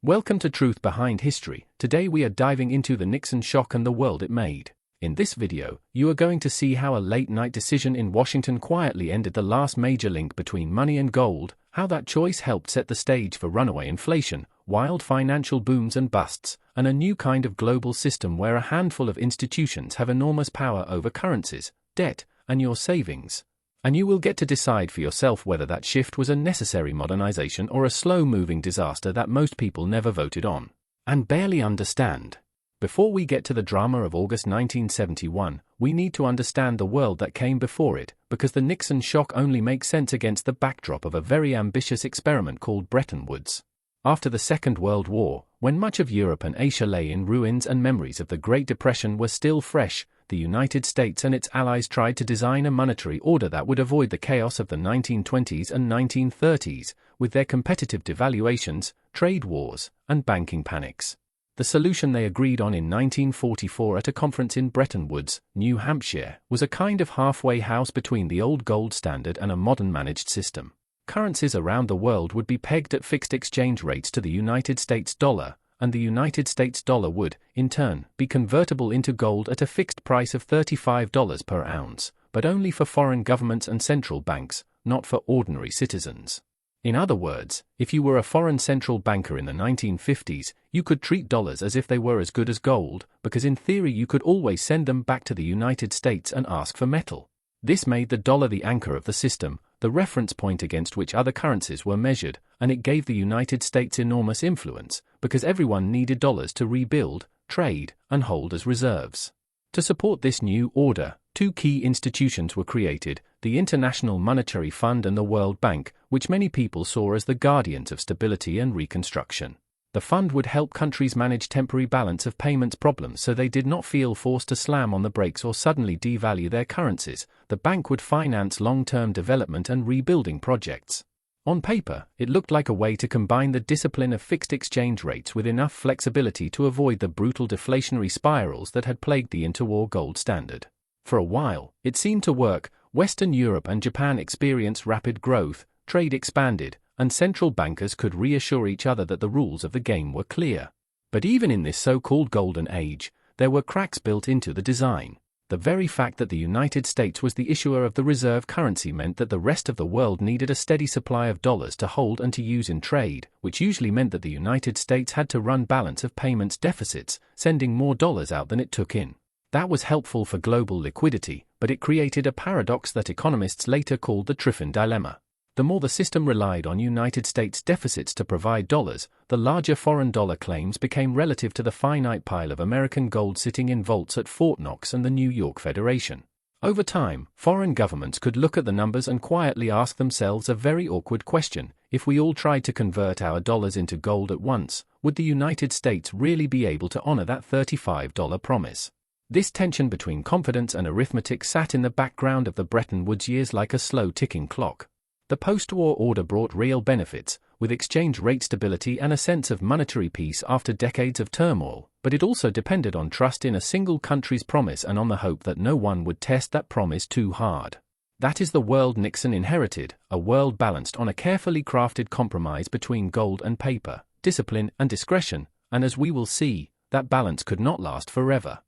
Welcome to Truth Behind History. Today we are diving into the Nixon shock and the world it made. In this video, you are going to see how a late-night decision in Washington quietly ended the last major link between money and gold, how that choice helped set the stage for runaway inflation, wild financial booms and busts, and a new kind of global system where a handful of institutions have enormous power over currencies, debt, and your savings. And you will get to decide for yourself whether that shift was a necessary modernization or a slow-moving disaster that most people never voted on and barely understand. Before we get to the drama of August 1971, we need to understand the world that came before it, because the Nixon shock only makes sense against the backdrop of a very ambitious experiment called Bretton Woods. After the Second World War, when much of Europe and Asia lay in ruins and memories of the Great Depression were still fresh, the United States and its allies tried to design a monetary order that would avoid the chaos of the 1920s and 1930s, with their competitive devaluations, trade wars, and banking panics. The solution they agreed on in 1944 at a conference in Bretton Woods, New Hampshire, was a kind of halfway house between the old gold standard and a modern managed system. Currencies around the world would be pegged at fixed exchange rates to the United States dollar, and the United States dollar would, in turn, be convertible into gold at a fixed price of $35 per ounce, but only for foreign governments and central banks, not for ordinary citizens. In other words, if you were a foreign central banker in the 1950s, you could treat dollars as if they were as good as gold, because in theory you could always send them back to the United States and ask for metal. This made the dollar the anchor of the system, the reference point against which other currencies were measured, and it gave the United States enormous influence, because everyone needed dollars to rebuild, trade, and hold as reserves. To support this new order, two key institutions were created, the International Monetary Fund and the World Bank, which many people saw as the guardians of stability and reconstruction. The fund would help countries manage temporary balance of payments problems so they did not feel forced to slam on the brakes or suddenly devalue their currencies. The bank would finance long-term development and rebuilding projects. On paper, it looked like a way to combine the discipline of fixed exchange rates with enough flexibility to avoid the brutal deflationary spirals that had plagued the interwar gold standard. For a while, it seemed to work. Western Europe and Japan experienced rapid growth, trade expanded, and central bankers could reassure each other that the rules of the game were clear. But even in this so-called golden age, there were cracks built into the design. The very fact that the United States was the issuer of the reserve currency meant that the rest of the world needed a steady supply of dollars to hold and to use in trade, which usually meant that the United States had to run balance of payments deficits, sending more dollars out than it took in. That was helpful for global liquidity, but it created a paradox that economists later called the Triffin dilemma. The more the system relied on United States deficits to provide dollars, the larger foreign dollar claims became relative to the finite pile of American gold sitting in vaults at Fort Knox and the New York Federation. Over time, foreign governments could look at the numbers and quietly ask themselves a very awkward question: if we all tried to convert our dollars into gold at once, would the United States really be able to honor that $35 promise? This tension between confidence and arithmetic sat in the background of the Bretton Woods years like a slow-ticking clock. The post-war order brought real benefits, with exchange rate stability and a sense of monetary peace after decades of turmoil, but it also depended on trust in a single country's promise and on the hope that no one would test that promise too hard. That is the world Nixon inherited, a world balanced on a carefully crafted compromise between gold and paper, discipline and discretion, and as we will see, that balance could not last forever.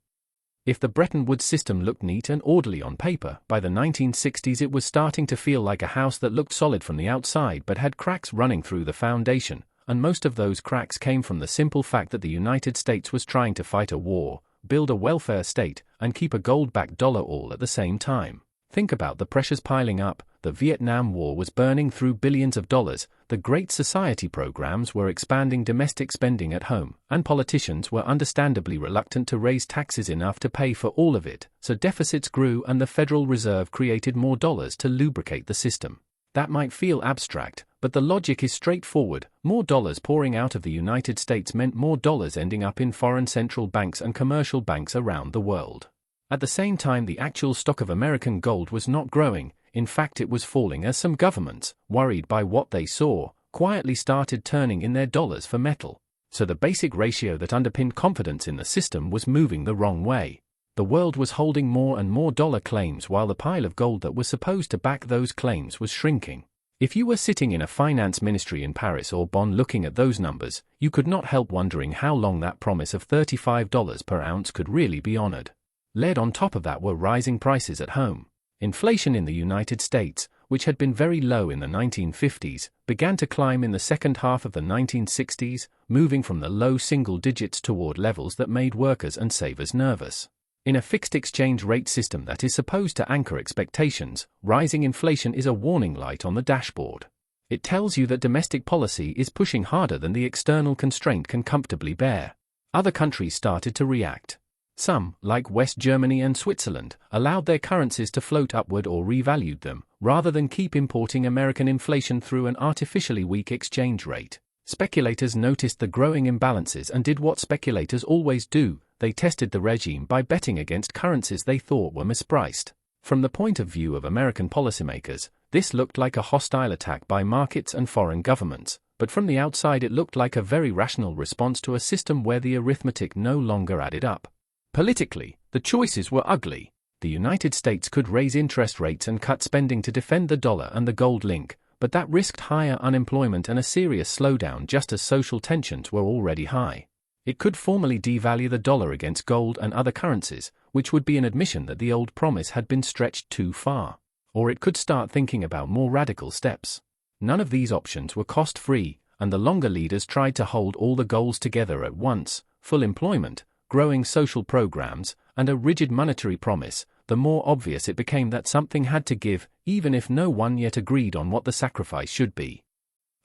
If the Bretton Woods system looked neat and orderly on paper, by the 1960s it was starting to feel like a house that looked solid from the outside but had cracks running through the foundation, and most of those cracks came from the simple fact that the United States was trying to fight a war, build a welfare state, and keep a gold-backed dollar all at the same time. Think about the pressures piling up. The Vietnam War was burning through billions of dollars, the Great Society programs were expanding domestic spending at home, and politicians were understandably reluctant to raise taxes enough to pay for all of it, so deficits grew and the Federal Reserve created more dollars to lubricate the system. That might feel abstract, but the logic is straightforward. More dollars pouring out of the United States meant more dollars ending up in foreign central banks and commercial banks around the world. At the same time, the actual stock of American gold was not growing. In fact, it was falling as some governments, worried by what they saw, quietly started turning in their dollars for metal. So the basic ratio that underpinned confidence in the system was moving the wrong way. The world was holding more and more dollar claims while the pile of gold that was supposed to back those claims was shrinking. If you were sitting in a finance ministry in Paris or Bonn looking at those numbers, you could not help wondering how long that promise of $35 per ounce could really be honored. Layered on top of that were rising prices at home. Inflation in the United States, which had been very low in the 1950s, began to climb in the second half of the 1960s, moving from the low single digits toward levels that made workers and savers nervous. In a fixed exchange rate system that is supposed to anchor expectations, rising inflation is a warning light on the dashboard. It tells you that domestic policy is pushing harder than the external constraint can comfortably bear. Other countries started to react. Some, like West Germany and Switzerland, allowed their currencies to float upward or revalued them, rather than keep importing American inflation through an artificially weak exchange rate. Speculators noticed the growing imbalances and did what speculators always do: they tested the regime by betting against currencies they thought were mispriced. From the point of view of American policymakers, this looked like a hostile attack by markets and foreign governments, but from the outside it looked like a very rational response to a system where the arithmetic no longer added up. Politically, the choices were ugly. The United States could raise interest rates and cut spending to defend the dollar and the gold link, but that risked higher unemployment and a serious slowdown just as social tensions were already high. It could formally devalue the dollar against gold and other currencies, which would be an admission that the old promise had been stretched too far. Or it could start thinking about more radical steps. None of these options were cost-free, and the longer leaders tried to hold all the goals together at once: full employment, growing social programs, and a rigid monetary promise. The more obvious it became that something had to give, even if no one yet agreed on what the sacrifice should be.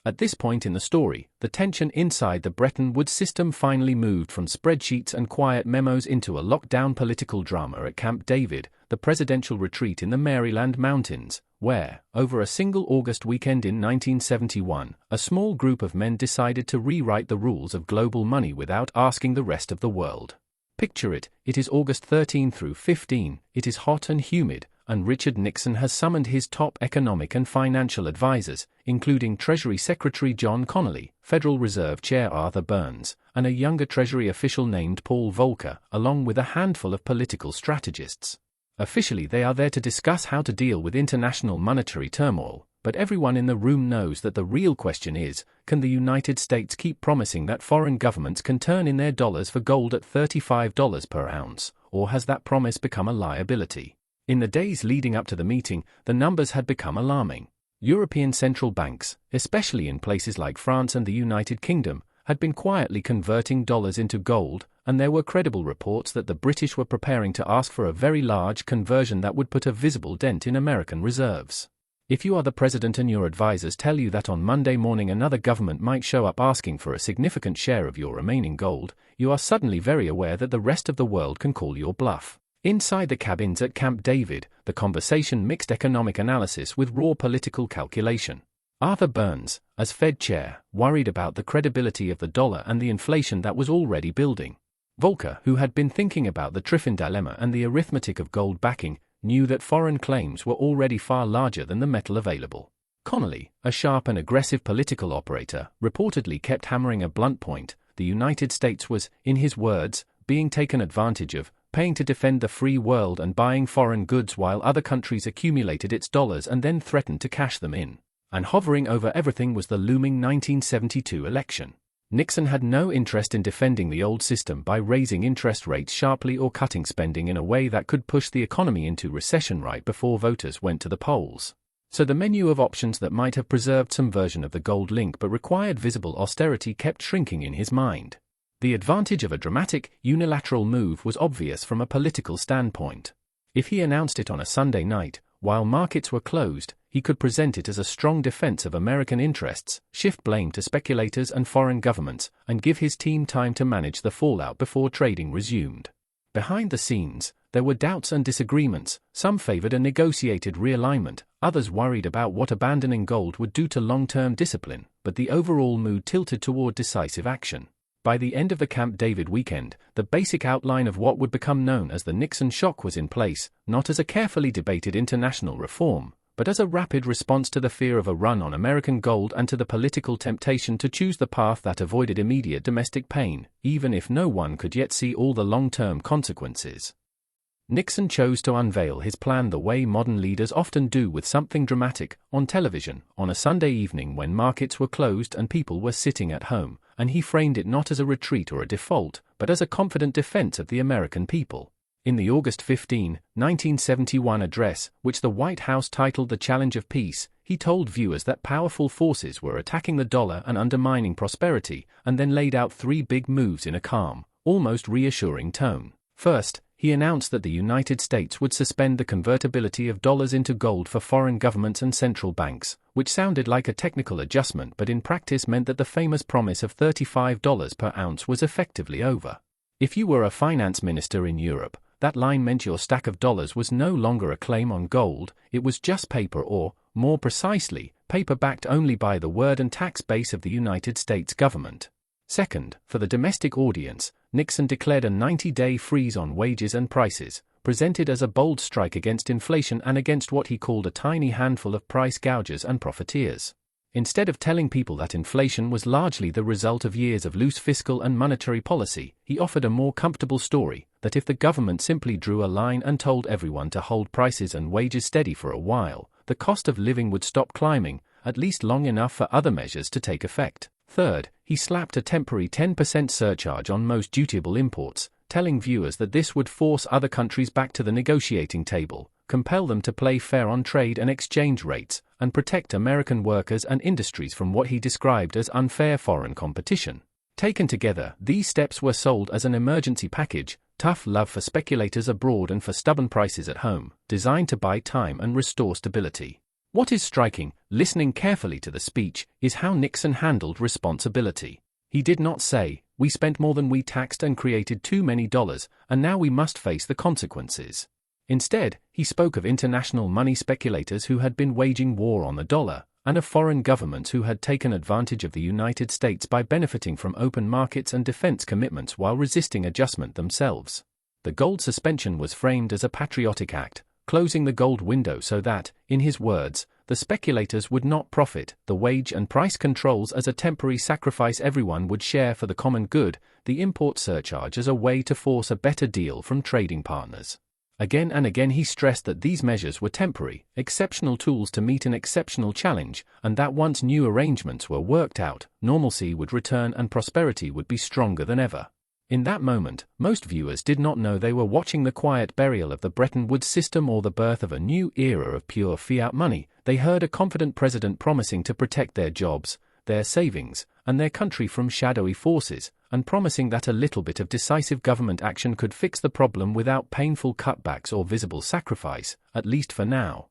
At this point in the story, the tension inside the Bretton Woods system finally moved from spreadsheets and quiet memos into a lockdown political drama at Camp David, the presidential retreat in the Maryland mountains, where, over a single August weekend in 1971, a small group of men decided to rewrite the rules of global money without asking the rest of the world. Picture it: it is August 13 through 15, it is hot and humid, and Richard Nixon has summoned his top economic and financial advisors, including Treasury Secretary John Connally, Federal Reserve Chair Arthur Burns, and a younger Treasury official named Paul Volcker, along with a handful of political strategists. Officially they are there to discuss how to deal with international monetary turmoil, but everyone in the room knows that the real question is, can the United States keep promising that foreign governments can turn in their dollars for gold at $35 per ounce, or has that promise become a liability? In the days leading up to the meeting, the numbers had become alarming. European central banks, especially in places like France and the United Kingdom, had been quietly converting dollars into gold, and there were credible reports that the British were preparing to ask for a very large conversion that would put a visible dent in American reserves. If you are the president and your advisors tell you that on Monday morning another government might show up asking for a significant share of your remaining gold, you are suddenly very aware that the rest of the world can call your bluff. Inside the cabins at Camp David, the conversation mixed economic analysis with raw political calculation. Arthur Burns, as Fed chair, worried about the credibility of the dollar and the inflation that was already building. Volcker, who had been thinking about the Triffin dilemma and the arithmetic of gold backing, knew that foreign claims were already far larger than the metal available. Connally, a sharp and aggressive political operator, reportedly kept hammering a blunt point: the United States was, in his words, being taken advantage of, paying to defend the free world and buying foreign goods while other countries accumulated its dollars and then threatened to cash them in. And hovering over everything was the looming 1972 election. Nixon had no interest in defending the old system by raising interest rates sharply or cutting spending in a way that could push the economy into recession right before voters went to the polls. So the menu of options that might have preserved some version of the gold link but required visible austerity kept shrinking in his mind. The advantage of a dramatic, unilateral move was obvious from a political standpoint. If he announced it on a Sunday night, while markets were closed, he could present it as a strong defense of American interests, shift blame to speculators and foreign governments, and give his team time to manage the fallout before trading resumed. Behind the scenes, there were doubts and disagreements. Some favored a negotiated realignment, others worried about what abandoning gold would do to long-term discipline, but the overall mood tilted toward decisive action. By the end of the Camp David weekend, the basic outline of what would become known as the Nixon Shock was in place, not as a carefully debated international reform, but as a rapid response to the fear of a run on American gold and to the political temptation to choose the path that avoided immediate domestic pain, even if no one could yet see all the long-term consequences. Nixon chose to unveil his plan the way modern leaders often do, with something dramatic, on television, on a Sunday evening when markets were closed and people were sitting at home, and he framed it not as a retreat or a default, but as a confident defense of the American people. In the August 15, 1971 address, which the White House titled The Challenge of Peace, he told viewers that powerful forces were attacking the dollar and undermining prosperity, and then laid out 3 big moves in a calm, almost reassuring tone. First, he announced that the United States would suspend the convertibility of dollars into gold for foreign governments and central banks, which sounded like a technical adjustment but in practice meant that the famous promise of $35 per ounce was effectively over. If you were a finance minister in Europe, that line meant your stack of dollars was no longer a claim on gold, it was just paper, or, more precisely, paper backed only by the word and tax base of the United States government. Second, for the domestic audience, Nixon declared a 90-day freeze on wages and prices, presented as a bold strike against inflation and against what he called a tiny handful of price gougers and profiteers. Instead of telling people that inflation was largely the result of years of loose fiscal and monetary policy, he offered a more comfortable story, that if the government simply drew a line and told everyone to hold prices and wages steady for a while, the cost of living would stop climbing, at least long enough for other measures to take effect. Third, he slapped a temporary 10% surcharge on most dutiable imports, telling viewers that this would force other countries back to the negotiating table, compel them to play fair on trade and exchange rates, and protect American workers and industries from what he described as unfair foreign competition. Taken together, these steps were sold as an emergency package, tough love for speculators abroad and for stubborn prices at home, designed to buy time and restore stability. What is striking, listening carefully to the speech, is how Nixon handled responsibility. He did not say, "We spent more than we taxed and created too many dollars, and now we must face the consequences." Instead, he spoke of international money speculators who had been waging war on the dollar, and of foreign governments who had taken advantage of the United States by benefiting from open markets and defense commitments while resisting adjustment themselves. The gold suspension was framed as a patriotic act, closing the gold window so that, in his words, the speculators would not profit, the wage and price controls as a temporary sacrifice everyone would share for the common good, the import surcharge as a way to force a better deal from trading partners. Again and again he stressed that these measures were temporary, exceptional tools to meet an exceptional challenge, and that once new arrangements were worked out, normalcy would return and prosperity would be stronger than ever. In that moment, most viewers did not know they were watching the quiet burial of the Bretton Woods system or the birth of a new era of pure fiat money. They heard a confident president promising to protect their jobs, their savings, and their country from shadowy forces, and promising that a little bit of decisive government action could fix the problem without painful cutbacks or visible sacrifice, at least for now.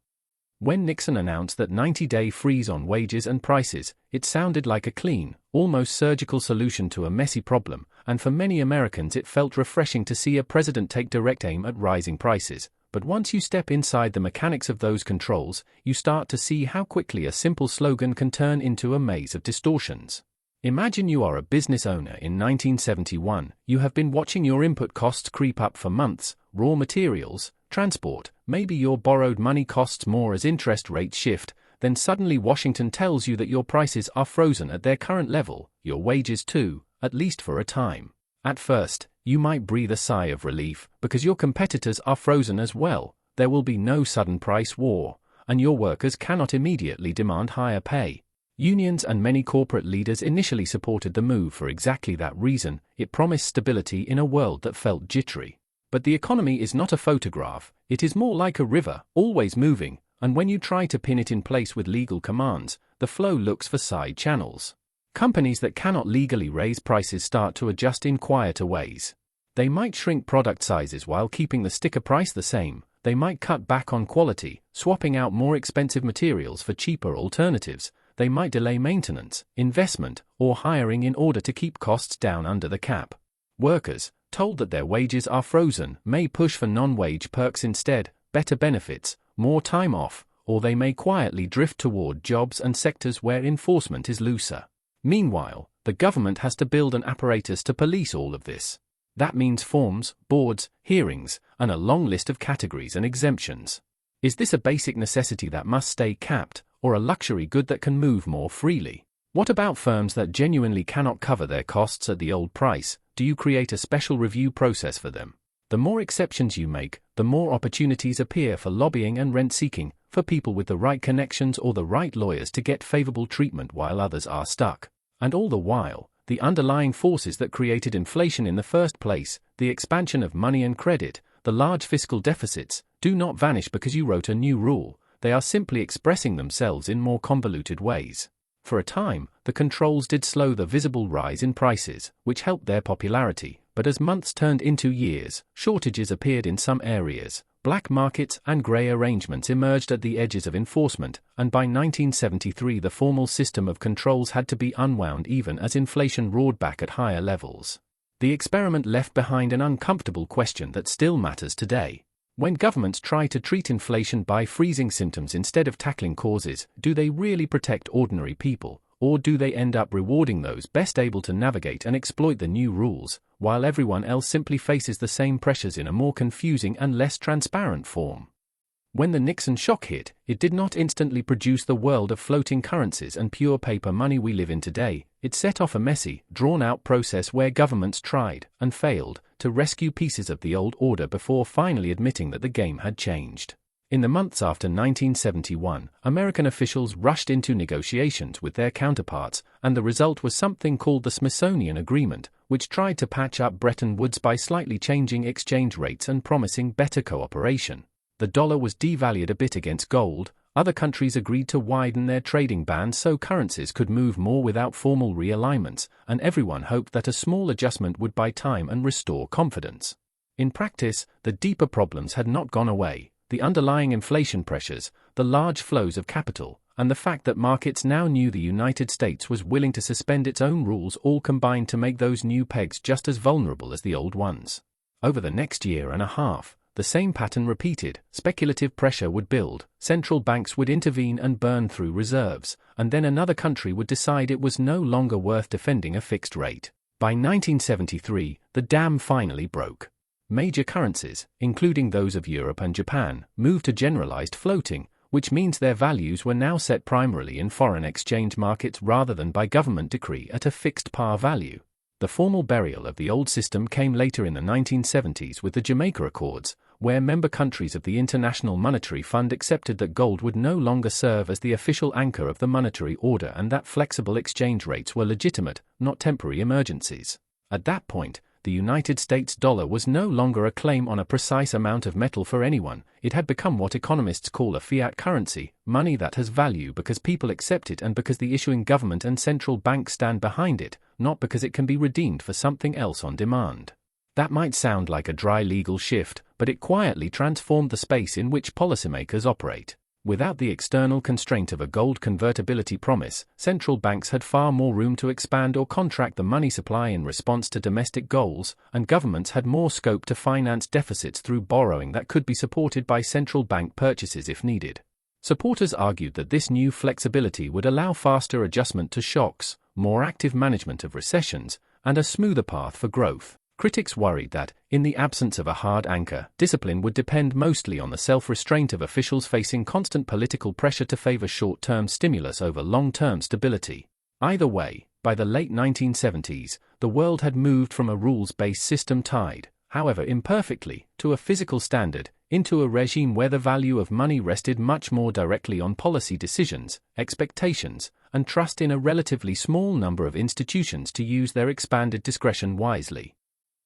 When Nixon announced that 90-day freeze on wages and prices, it sounded like a clean, almost surgical solution to a messy problem, and for many Americans it felt refreshing to see a president take direct aim at rising prices. But once you step inside the mechanics of those controls, you start to see how quickly a simple slogan can turn into a maze of distortions. Imagine you are a business owner in 1971, you have been watching your input costs creep up for months, raw materials, transport, maybe your borrowed money costs more as interest rates shift, then suddenly Washington tells you that your prices are frozen at their current level, your wages too, at least for a time. At first, you might breathe a sigh of relief, because your competitors are frozen as well, there will be no sudden price war, and your workers cannot immediately demand higher pay. Unions and many corporate leaders initially supported the move for exactly that reason. It promised stability in a world that felt jittery. But the economy is not a photograph, it is more like a river, always moving, and when you try to pin it in place with legal commands, the flow looks for side channels. Companies that cannot legally raise prices start to adjust in quieter ways. They might shrink product sizes while keeping the sticker price the same. They might cut back on quality, swapping out more expensive materials for cheaper alternatives. They might delay maintenance, investment, or hiring in order to keep costs down under the cap. Workers, told that their wages are frozen, may push for non-wage perks instead, better benefits, more time off, or they may quietly drift toward jobs and sectors where enforcement is looser. Meanwhile, the government has to build an apparatus to police all of this. That means forms, boards, hearings, and a long list of categories and exemptions. Is this a basic necessity that must stay capped, or a luxury good that can move more freely? What about firms that genuinely cannot cover their costs at the old price? Do you create a special review process for them? The more exceptions you make, the more opportunities appear for lobbying and rent-seeking, for people with the right connections or the right lawyers to get favorable treatment while others are stuck. And all the while, the underlying forces that created inflation in the first place, the expansion of money and credit, the large fiscal deficits, do not vanish because you wrote a new rule. They are simply expressing themselves in more convoluted ways. For a time, the controls did slow the visible rise in prices, which helped their popularity, but as months turned into years, shortages appeared in some areas, black markets and grey arrangements emerged at the edges of enforcement, and by 1973 the formal system of controls had to be unwound even as inflation roared back at higher levels. The experiment left behind an uncomfortable question that still matters today. When governments try to treat inflation by freezing symptoms instead of tackling causes, do they really protect ordinary people, or do they end up rewarding those best able to navigate and exploit the new rules, while everyone else simply faces the same pressures in a more confusing and less transparent form? When the Nixon shock hit, it did not instantly produce the world of floating currencies and pure paper money we live in today. It set off a messy, drawn-out process where governments tried, and failed, to rescue pieces of the old order before finally admitting that the game had changed. In the months after 1971, American officials rushed into negotiations with their counterparts, and the result was something called the Smithsonian Agreement, which tried to patch up Bretton Woods by slightly changing exchange rates and promising better cooperation. The dollar was devalued a bit against gold. Other countries agreed to widen their trading bans so currencies could move more without formal realignments, and everyone hoped that a small adjustment would buy time and restore confidence. In practice, the deeper problems had not gone away. The underlying inflation pressures, the large flows of capital, and the fact that markets now knew the United States was willing to suspend its own rules all combined to make those new pegs just as vulnerable as the old ones. Over the next year and a half, the same pattern repeated. Speculative pressure would build, central banks would intervene and burn through reserves, and then another country would decide it was no longer worth defending a fixed rate. By 1973, the dam finally broke. Major currencies, including those of Europe and Japan, moved to generalized floating, which means their values were now set primarily in foreign exchange markets rather than by government decree at a fixed par value. The formal burial of the old system came later in the 1970s with the Jamaica Accords, where member countries of the International Monetary Fund accepted that gold would no longer serve as the official anchor of the monetary order and that flexible exchange rates were legitimate, not temporary emergencies. At that point, the United States dollar was no longer a claim on a precise amount of metal for anyone. It had become what economists call a fiat currency, money that has value because people accept it and because the issuing government and central bank stand behind it, not because it can be redeemed for something else on demand. That might sound like a dry legal shift, but it quietly transformed the space in which policymakers operate. Without the external constraint of a gold convertibility promise, central banks had far more room to expand or contract the money supply in response to domestic goals, and governments had more scope to finance deficits through borrowing that could be supported by central bank purchases if needed. Supporters argued that this new flexibility would allow faster adjustment to shocks, more active management of recessions, and a smoother path for growth. Critics worried that, in the absence of a hard anchor, discipline would depend mostly on the self-restraint of officials facing constant political pressure to favor short-term stimulus over long-term stability. Either way, by the late 1970s, the world had moved from a rules-based system tied, however imperfectly, to a physical standard, into a regime where the value of money rested much more directly on policy decisions, expectations, and trust in a relatively small number of institutions to use their expanded discretion wisely.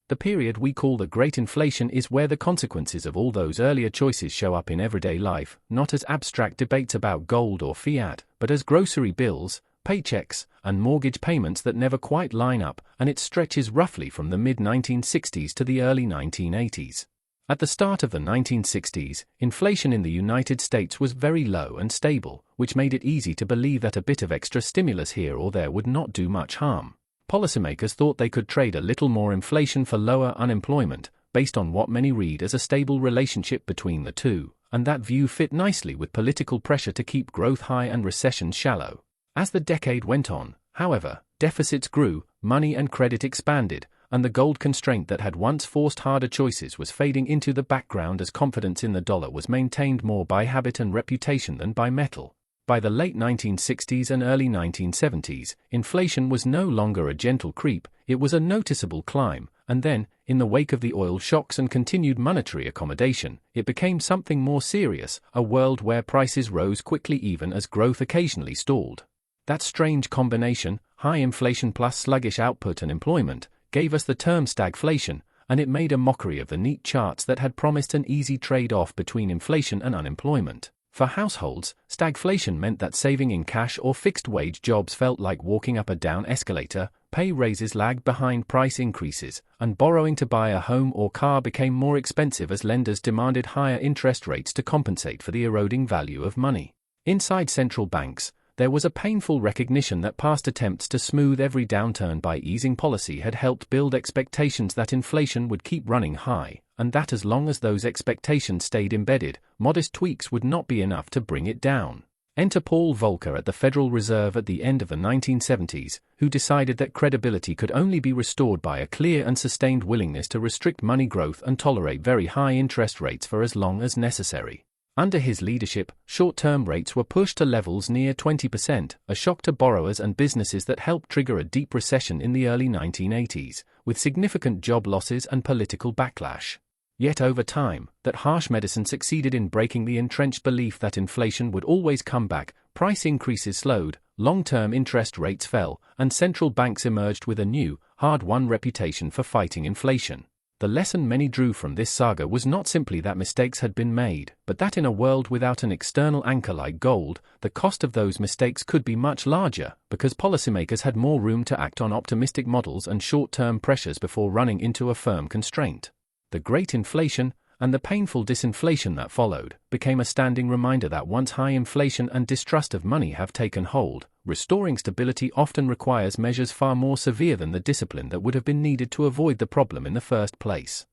The period we call the Great Inflation is where the consequences of all those earlier choices show up in everyday life, not as abstract debates about gold or fiat, but as grocery bills, paychecks, and mortgage payments that never quite line up, and it stretches roughly from the mid-1960s to the early 1980s. At the start of the 1960s, inflation in the United States was very low and stable, which made it easy to believe that a bit of extra stimulus here or there would not do much harm. Policymakers thought they could trade a little more inflation for lower unemployment, based on what many read as a stable relationship between the two, and that view fit nicely with political pressure to keep growth high and recessions shallow. As the decade went on, however, deficits grew, money and credit expanded, and the gold constraint that had once forced harder choices was fading into the background as confidence in the dollar was maintained more by habit and reputation than by metal. By the late 1960s and early 1970s, inflation was no longer a gentle creep, it was a noticeable climb, and then, in the wake of the oil shocks and continued monetary accommodation, it became something more serious, a world where prices rose quickly even as growth occasionally stalled. That strange combination, high inflation plus sluggish output and employment, gave us the term stagflation, and it made a mockery of the neat charts that had promised an easy trade-off between inflation and unemployment. For households, stagflation meant that saving in cash or fixed-wage jobs felt like walking up a down escalator, pay raises lagged behind price increases, and borrowing to buy a home or car became more expensive as lenders demanded higher interest rates to compensate for the eroding value of money. Inside central banks, there was a painful recognition that past attempts to smooth every downturn by easing policy had helped build expectations that inflation would keep running high, and that as long as those expectations stayed embedded, modest tweaks would not be enough to bring it down. Enter Paul Volcker at the Federal Reserve at the end of the 1970s, who decided that credibility could only be restored by a clear and sustained willingness to restrict money growth and tolerate very high interest rates for as long as necessary. Under his leadership, short-term rates were pushed to levels near 20%, a shock to borrowers and businesses that helped trigger a deep recession in the early 1980s, with significant job losses and political backlash. Yet over time, that harsh medicine succeeded in breaking the entrenched belief that inflation would always come back, price increases slowed, long-term interest rates fell, and central banks emerged with a new, hard-won reputation for fighting inflation. The lesson many drew from this saga was not simply that mistakes had been made, but that in a world without an external anchor like gold, the cost of those mistakes could be much larger, because policymakers had more room to act on optimistic models and short-term pressures before running into a firm constraint. The Great Inflation, and the painful disinflation that followed, became a standing reminder that once high inflation and distrust of money have taken hold, restoring stability often requires measures far more severe than the discipline that would have been needed to avoid the problem in the first place.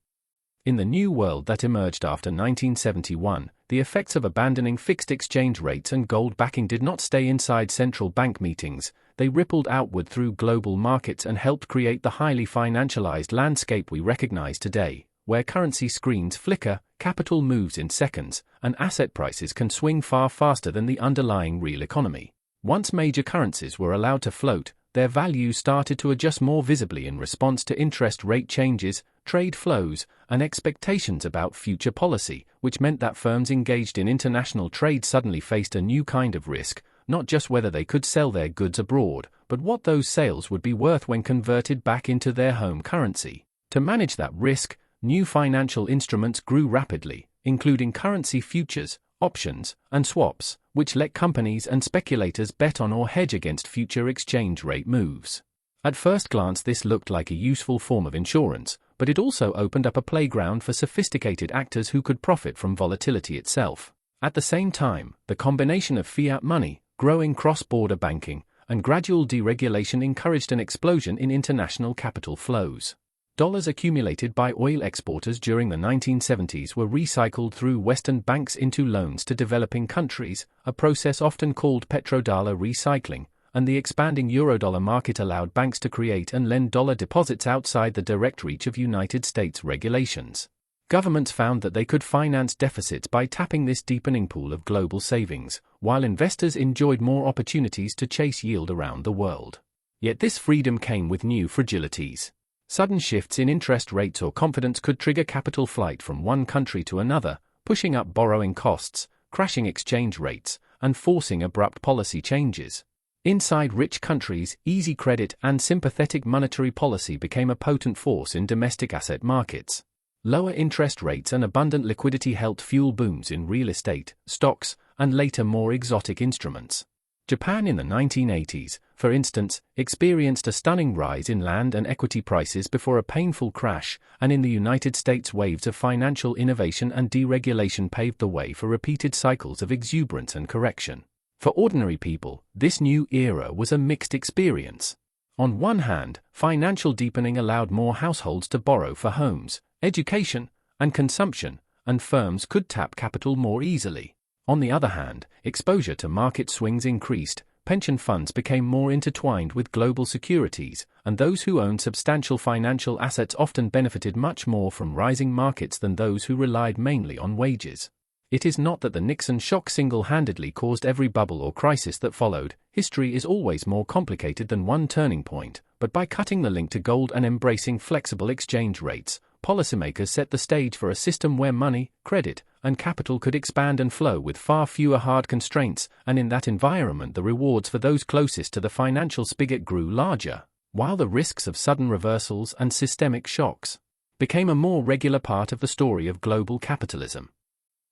In the new world that emerged after 1971, the effects of abandoning fixed exchange rates and gold backing did not stay inside central bank meetings, they rippled outward through global markets and helped create the highly financialized landscape we recognize today, where currency screens flicker, capital moves in seconds, and asset prices can swing far faster than the underlying real economy. Once major currencies were allowed to float, their values started to adjust more visibly in response to interest rate changes, trade flows, and expectations about future policy, which meant that firms engaged in international trade suddenly faced a new kind of risk, not just whether they could sell their goods abroad, but what those sales would be worth when converted back into their home currency. To manage that risk, new financial instruments grew rapidly, including currency futures, options, and swaps, which let companies and speculators bet on or hedge against future exchange rate moves. At first glance, this looked like a useful form of insurance, but it also opened up a playground for sophisticated actors who could profit from volatility itself. At the same time, the combination of fiat money, growing cross-border banking, and gradual deregulation encouraged an explosion in international capital flows. Dollars accumulated by oil exporters during the 1970s were recycled through Western banks into loans to developing countries, a process often called petrodollar recycling, and the expanding eurodollar market allowed banks to create and lend dollar deposits outside the direct reach of United States regulations. Governments found that they could finance deficits by tapping this deepening pool of global savings, while investors enjoyed more opportunities to chase yield around the world. Yet this freedom came with new fragilities. Sudden shifts in interest rates or confidence could trigger capital flight from one country to another, pushing up borrowing costs, crashing exchange rates, and forcing abrupt policy changes. Inside rich countries, easy credit and sympathetic monetary policy became a potent force in domestic asset markets. Lower interest rates and abundant liquidity helped fuel booms in real estate, stocks, and later more exotic instruments. Japan in the 1980s, for instance, experienced a stunning rise in land and equity prices before a painful crash, and in the United States waves of financial innovation and deregulation paved the way for repeated cycles of exuberance and correction. For ordinary people, this new era was a mixed experience. On one hand, financial deepening allowed more households to borrow for homes, education, and consumption, and firms could tap capital more easily. On the other hand, exposure to market swings increased, pension funds became more intertwined with global securities, and those who owned substantial financial assets often benefited much more from rising markets than those who relied mainly on wages. It is not that the Nixon shock single-handedly caused every bubble or crisis that followed. History is always more complicated than one turning point, but by cutting the link to gold and embracing flexible exchange rates, policymakers set the stage for a system where money, credit, and capital could expand and flow with far fewer hard constraints, and in that environment the rewards for those closest to the financial spigot grew larger, while the risks of sudden reversals and systemic shocks became a more regular part of the story of global capitalism.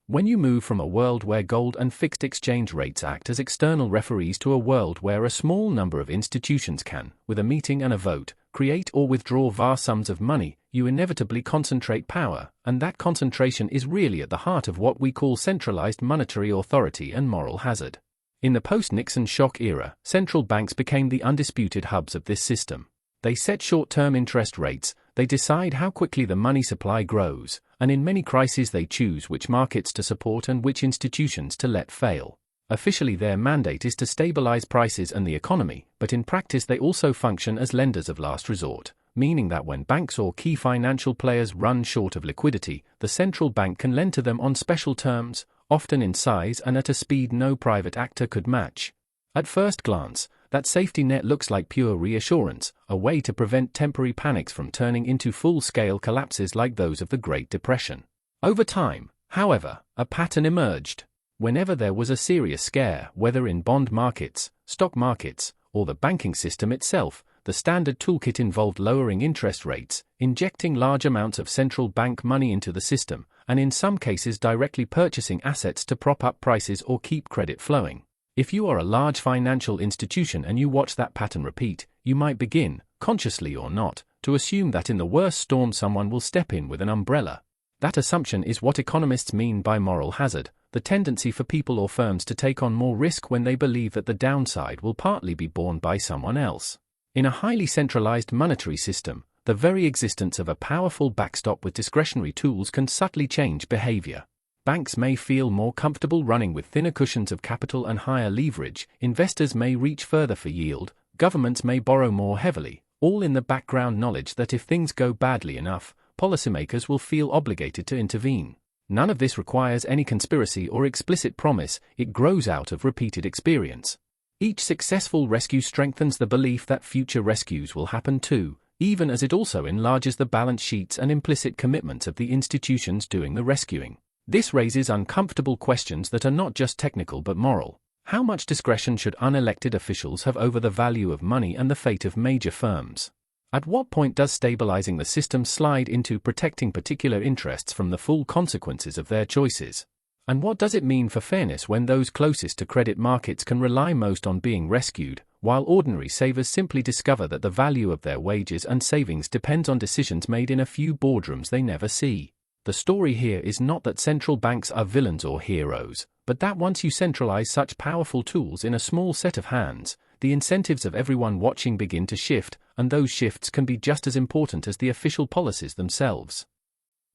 When you move from a world where gold and fixed exchange rates act as external referees to a world where a small number of institutions can, with a meeting and a vote, create or withdraw vast sums of money, you inevitably concentrate power, and that concentration is really at the heart of what we call centralized monetary authority and moral hazard. In the post-Nixon Shock era, central banks became the undisputed hubs of this system. They set short-term interest rates, they decide how quickly the money supply grows, and in many crises they choose which markets to support and which institutions to let fail. Officially their mandate is to stabilize prices and the economy, but in practice they also function as lenders of last resort, meaning that when banks or key financial players run short of liquidity, the central bank can lend to them on special terms, often in size and at a speed no private actor could match. At first glance, that safety net looks like pure reassurance, a way to prevent temporary panics from turning into full-scale collapses like those of the Great Depression. Over time, however, a pattern emerged. Whenever there was a serious scare, whether in bond markets, stock markets, or the banking system itself, the standard toolkit involved lowering interest rates, injecting large amounts of central bank money into the system, and in some cases directly purchasing assets to prop up prices or keep credit flowing. If you are a large financial institution and you watch that pattern repeat, you might begin, consciously or not, to assume that in the worst storm someone will step in with an umbrella. That assumption is what economists mean by moral hazard, the tendency for people or firms to take on more risk when they believe that the downside will partly be borne by someone else. In a highly centralized monetary system, the very existence of a powerful backstop with discretionary tools can subtly change behavior. Banks may feel more comfortable running with thinner cushions of capital and higher leverage, investors may reach further for yield, governments may borrow more heavily, all in the background knowledge that if things go badly enough, policymakers will feel obligated to intervene. None of this requires any conspiracy or explicit promise, it grows out of repeated experience. Each successful rescue strengthens the belief that future rescues will happen too, even as it also enlarges the balance sheets and implicit commitments of the institutions doing the rescuing. This raises uncomfortable questions that are not just technical but moral. How much discretion should unelected officials have over the value of money and the fate of major firms? At what point does stabilizing the system slide into protecting particular interests from the full consequences of their choices? And what does it mean for fairness when those closest to credit markets can rely most on being rescued, while ordinary savers simply discover that the value of their wages and savings depends on decisions made in a few boardrooms they never see? The story here is not that central banks are villains or heroes, but that once you centralize such powerful tools in a small set of hands, the incentives of everyone watching begin to shift, and those shifts can be just as important as the official policies themselves.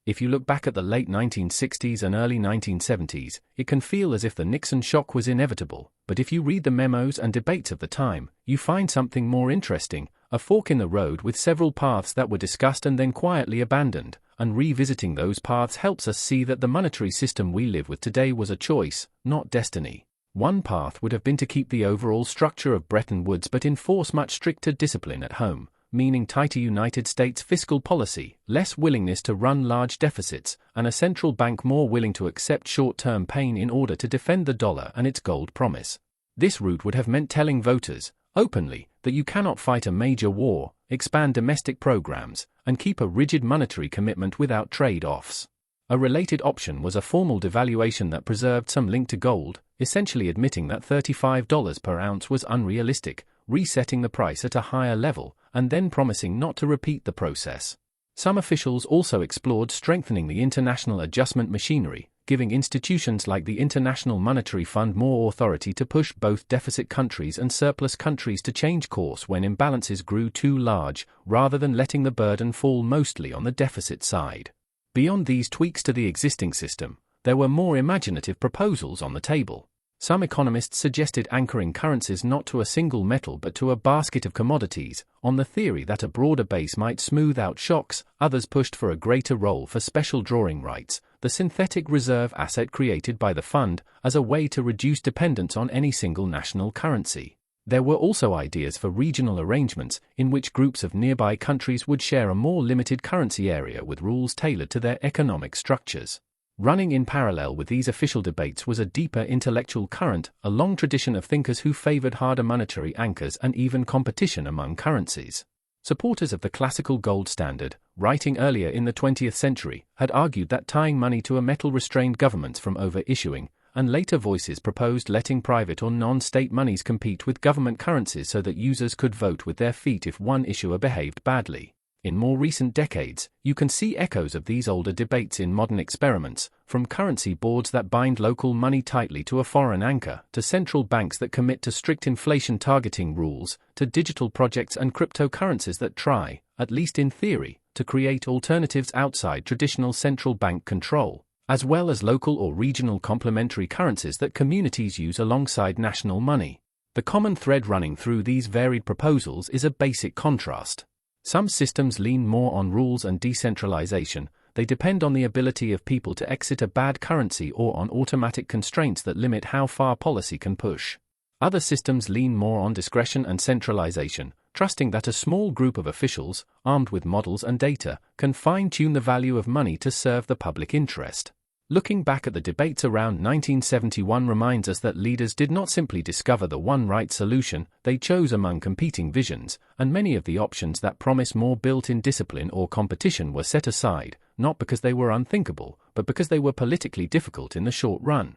If you look back at the late 1960s and early 1970s, it can feel as if the Nixon shock was inevitable, but if you read the memos and debates of the time, you find something more interesting, a fork in the road with several paths that were discussed and then quietly abandoned, and revisiting those paths helps us see that the monetary system we live with today was a choice, not destiny. One path would have been to keep the overall structure of Bretton Woods but enforce much stricter discipline at home, meaning tighter United States fiscal policy, less willingness to run large deficits, and a central bank more willing to accept short-term pain in order to defend the dollar and its gold promise. This route would have meant telling voters, openly, that you cannot fight a major war, expand domestic programs, and keep a rigid monetary commitment without trade-offs. A related option was a formal devaluation that preserved some link to gold, essentially admitting that $35 per ounce was unrealistic, resetting the price at a higher level, and then promising not to repeat the process. Some officials also explored strengthening the international adjustment machinery, giving institutions like the International Monetary Fund more authority to push both deficit countries and surplus countries to change course when imbalances grew too large, rather than letting the burden fall mostly on the deficit side. Beyond these tweaks to the existing system, there were more imaginative proposals on the table. Some economists suggested anchoring currencies not to a single metal but to a basket of commodities, on the theory that a broader base might smooth out shocks. Others pushed for a greater role for special drawing rights, the synthetic reserve asset created by the fund, as a way to reduce dependence on any single national currency. There were also ideas for regional arrangements, in which groups of nearby countries would share a more limited currency area with rules tailored to their economic structures. Running in parallel with these official debates was a deeper intellectual current, a long tradition of thinkers who favored harder monetary anchors and even competition among currencies. Supporters of the classical gold standard, writing earlier in the 20th century, had argued that tying money to a metal restrained governments from over-issuing, and later voices proposed letting private or non-state monies compete with government currencies so that users could vote with their feet if one issuer behaved badly. In more recent decades, you can see echoes of these older debates in modern experiments, from currency boards that bind local money tightly to a foreign anchor, to central banks that commit to strict inflation targeting rules, to digital projects and cryptocurrencies that try, at least in theory, to create alternatives outside traditional central bank control, as well as local or regional complementary currencies that communities use alongside national money. The common thread running through these varied proposals is a basic contrast. Some systems lean more on rules and decentralization. They depend on the ability of people to exit a bad currency or on automatic constraints that limit how far policy can push. Other systems lean more on discretion and centralization, trusting that a small group of officials, armed with models and data, can fine-tune the value of money to serve the public interest. Looking back at the debates around 1971 reminds us that leaders did not simply discover the one right solution, they chose among competing visions, and many of the options that promise more built-in discipline or competition were set aside, not because they were unthinkable, but because they were politically difficult in the short run.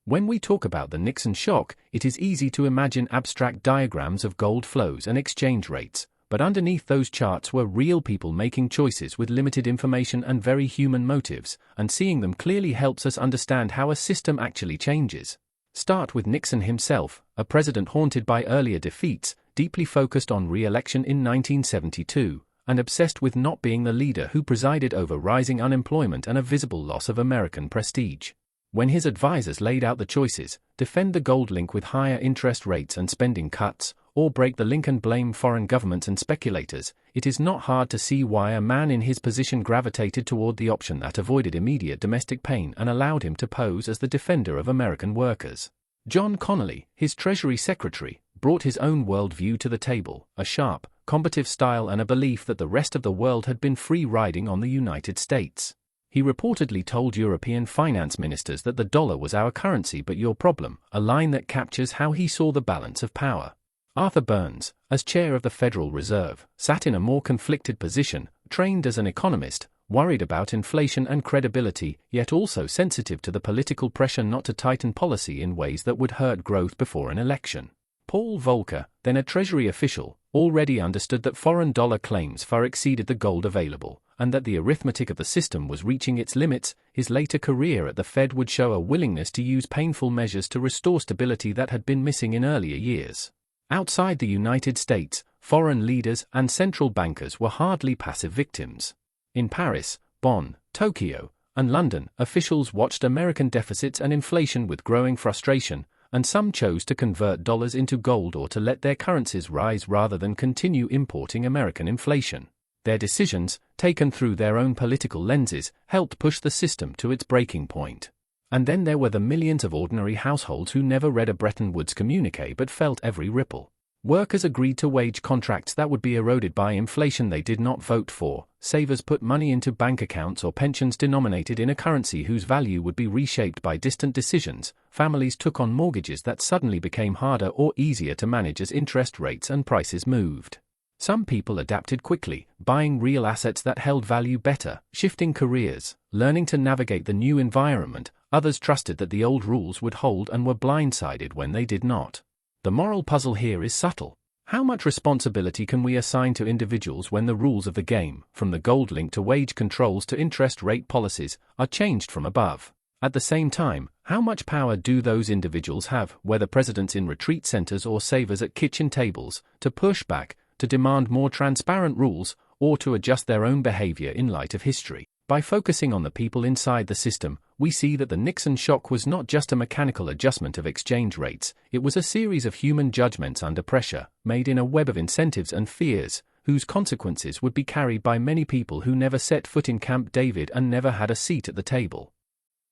When we talk about the Nixon shock, it is easy to imagine abstract diagrams of gold flows and exchange rates, but underneath those charts were real people making choices with limited information and very human motives, and seeing them clearly helps us understand how a system actually changes. Start with Nixon himself, a president haunted by earlier defeats, deeply focused on re-election in 1972, and obsessed with not being the leader who presided over rising unemployment and a visible loss of American prestige. When his advisors laid out the choices, defend the gold link with higher interest rates and spending cuts, or break the link and blame foreign governments and speculators, it is not hard to see why a man in his position gravitated toward the option that avoided immediate domestic pain and allowed him to pose as the defender of American workers. John Connally, his Treasury Secretary, brought his own worldview to the table, a sharp, combative style and a belief that the rest of the world had been free riding on the United States. He reportedly told European finance ministers that the dollar was our currency but your problem, a line that captures how he saw the balance of power. Arthur Burns, as chair of the Federal Reserve, sat in a more conflicted position, trained as an economist, worried about inflation and credibility, yet also sensitive to the political pressure not to tighten policy in ways that would hurt growth before an election. Paul Volcker, then a Treasury official, already understood that foreign dollar claims far exceeded the gold available, and that the arithmetic of the system was reaching its limits. His later career at the Fed would show a willingness to use painful measures to restore stability that had been missing in earlier years. Outside the United States, foreign leaders and central bankers were hardly passive victims. In Paris, Bonn, Tokyo, and London, officials watched American deficits and inflation with growing frustration, and some chose to convert dollars into gold or to let their currencies rise rather than continue importing American inflation. Their decisions, taken through their own political lenses, helped push the system to its breaking point. And then there were the millions of ordinary households who never read a Bretton Woods communique but felt every ripple. Workers agreed to wage contracts that would be eroded by inflation they did not vote for, savers put money into bank accounts or pensions denominated in a currency whose value would be reshaped by distant decisions, families took on mortgages that suddenly became harder or easier to manage as interest rates and prices moved. Some people adapted quickly, buying real assets that held value better, shifting careers, learning to navigate the new environment. Others trusted that the old rules would hold and were blindsided when they did not. The moral puzzle here is subtle. How much responsibility can we assign to individuals when the rules of the game, from the gold link to wage controls to interest rate policies, are changed from above? At the same time, how much power do those individuals have, whether presidents in retreat centers or savers at kitchen tables, to push back, to demand more transparent rules, or to adjust their own behavior in light of history? By focusing on the people inside the system, we see that the Nixon shock was not just a mechanical adjustment of exchange rates, it was a series of human judgments under pressure, made in a web of incentives and fears, whose consequences would be carried by many people who never set foot in Camp David and never had a seat at the table.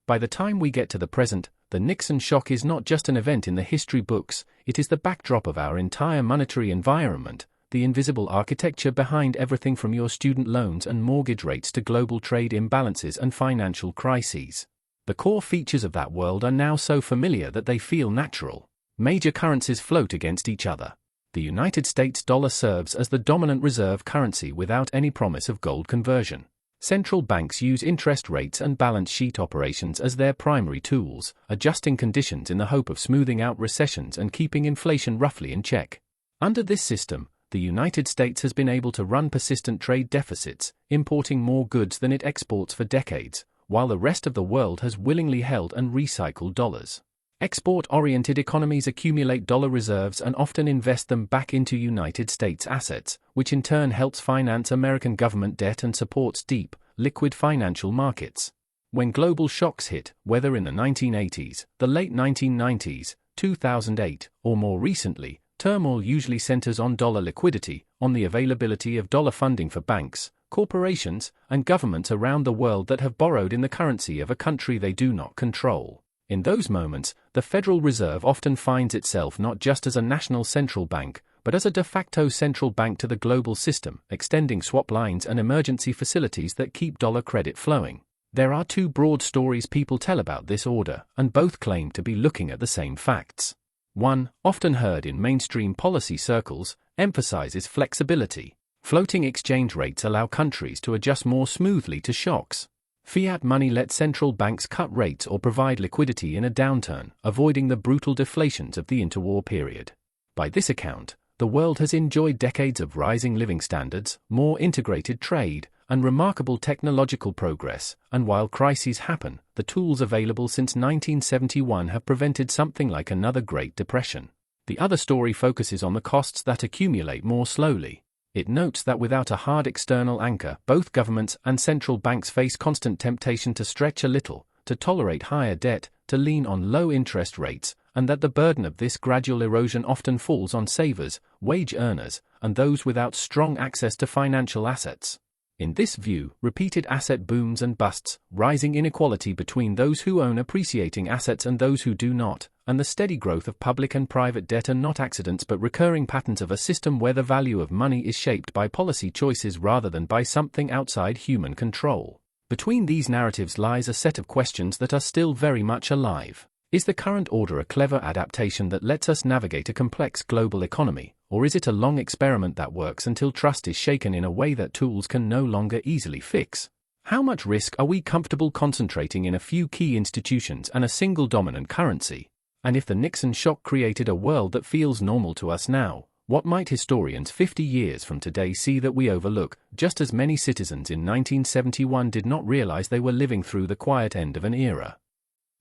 By the time we get to the present, the Nixon shock is not just an event in the history books, it is the backdrop of our entire monetary environment, the invisible architecture behind everything from your student loans and mortgage rates to global trade imbalances and financial crises. The core features of that world are now so familiar that they feel natural. Major currencies float against each other. The United States dollar serves as the dominant reserve currency without any promise of gold conversion. Central banks use interest rates and balance sheet operations as their primary tools, adjusting conditions in the hope of smoothing out recessions and keeping inflation roughly in check. Under this system, the United States has been able to run persistent trade deficits, importing more goods than it exports for decades, while the rest of the world has willingly held and recycled dollars. Export-oriented economies accumulate dollar reserves and often invest them back into United States assets, which in turn helps finance American government debt and supports deep, liquid financial markets. When global shocks hit, whether in the 1980s, the late 1990s, 2008, or more recently, turmoil usually centers on dollar liquidity, on the availability of dollar funding for banks, corporations, and governments around the world that have borrowed in the currency of a country they do not control. In those moments, the Federal Reserve often finds itself not just as a national central bank, but as a de facto central bank to the global system, extending swap lines and emergency facilities that keep dollar credit flowing. There are two broad stories people tell about this order, and both claim to be looking at the same facts. One, often heard in mainstream policy circles, emphasizes flexibility. Floating exchange rates allow countries to adjust more smoothly to shocks. Fiat money lets central banks cut rates or provide liquidity in a downturn, avoiding the brutal deflations of the interwar period. By this account, the world has enjoyed decades of rising living standards, more integrated trade, and remarkable technological progress, and while crises happen, the tools available since 1971 have prevented something like another Great Depression. The other story focuses on the costs that accumulate more slowly. It notes that without a hard external anchor, both governments and central banks face constant temptation to stretch a little, to tolerate higher debt, to lean on low interest rates, and that the burden of this gradual erosion often falls on savers, wage earners, and those without strong access to financial assets. In this view, repeated asset booms and busts, rising inequality between those who own appreciating assets and those who do not, and the steady growth of public and private debt are not accidents but recurring patterns of a system where the value of money is shaped by policy choices rather than by something outside human control. Between these narratives lies a set of questions that are still very much alive. Is the current order a clever adaptation that lets us navigate a complex global economy, or is it a long experiment that works until trust is shaken in a way that tools can no longer easily fix? How much risk are we comfortable concentrating in a few key institutions and a single dominant currency? And if the Nixon shock created a world that feels normal to us now, what might historians 50 years from today see that we overlook, just as many citizens in 1971 did not realize they were living through the quiet end of an era?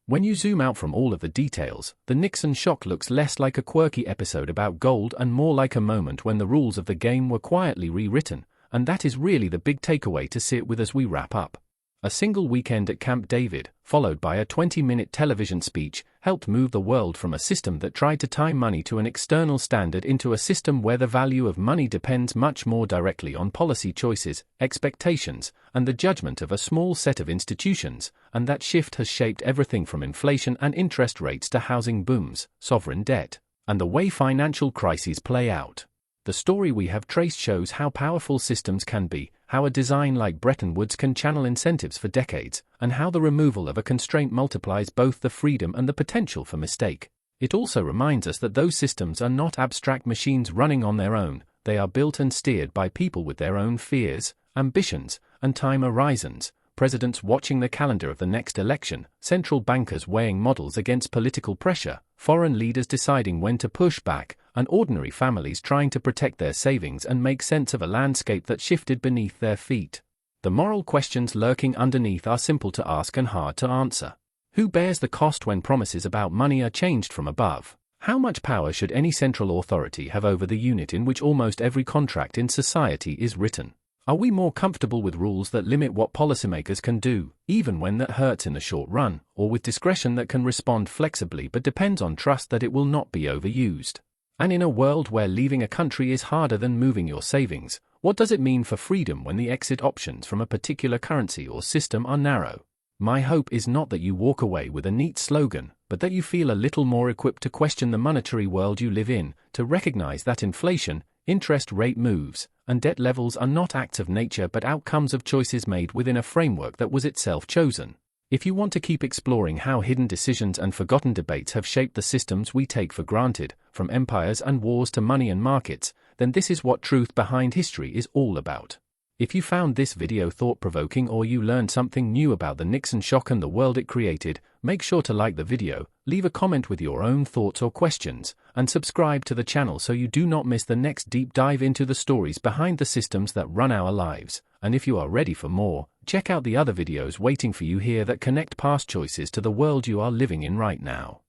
When you zoom out from all of the details, the Nixon shock looks less like a quirky episode about gold and more like a moment when the rules of the game were quietly rewritten, and that is really the big takeaway to sit with as we wrap up. A single weekend at Camp David, followed by a 20-minute television speech, helped move the world from a system that tried to tie money to an external standard into a system where the value of money depends much more directly on policy choices, expectations, and the judgment of a small set of institutions, and that shift has shaped everything from inflation and interest rates to housing booms, sovereign debt, and the way financial crises play out. The story we have traced shows how powerful systems can be, how a design like Bretton Woods can channel incentives for decades, and how the removal of a constraint multiplies both the freedom and the potential for mistake. It also reminds us that those systems are not abstract machines running on their own, they are built and steered by people with their own fears, ambitions, and time horizons, presidents watching the calendar of the next election, central bankers weighing models against political pressure, foreign leaders deciding when to push back, and ordinary families trying to protect their savings and make sense of a landscape that shifted beneath their feet. The moral questions lurking underneath are simple to ask and hard to answer. Who bears the cost when promises about money are changed from above? How much power should any central authority have over the unit in which almost every contract in society is written? Are we more comfortable with rules that limit what policymakers can do, even when that hurts in the short run, or with discretion that can respond flexibly but depends on trust that it will not be overused? And in a world where leaving a country is harder than moving your savings, what does it mean for freedom when the exit options from a particular currency or system are narrow? My hope is not that you walk away with a neat slogan, but that you feel a little more equipped to question the monetary world you live in, to recognize that inflation, interest rate moves, and debt levels are not acts of nature but outcomes of choices made within a framework that was itself chosen. If you want to keep exploring how hidden decisions and forgotten debates have shaped the systems we take for granted, from empires and wars to money and markets, then this is what Truth Behind History is all about. If you found this video thought-provoking or you learned something new about the Nixon shock and the world it created, make sure to like the video, leave a comment with your own thoughts or questions, and subscribe to the channel so you do not miss the next deep dive into the stories behind the systems that run our lives. And if you are ready for more, check out the other videos waiting for you here that connect past choices to the world you are living in right now.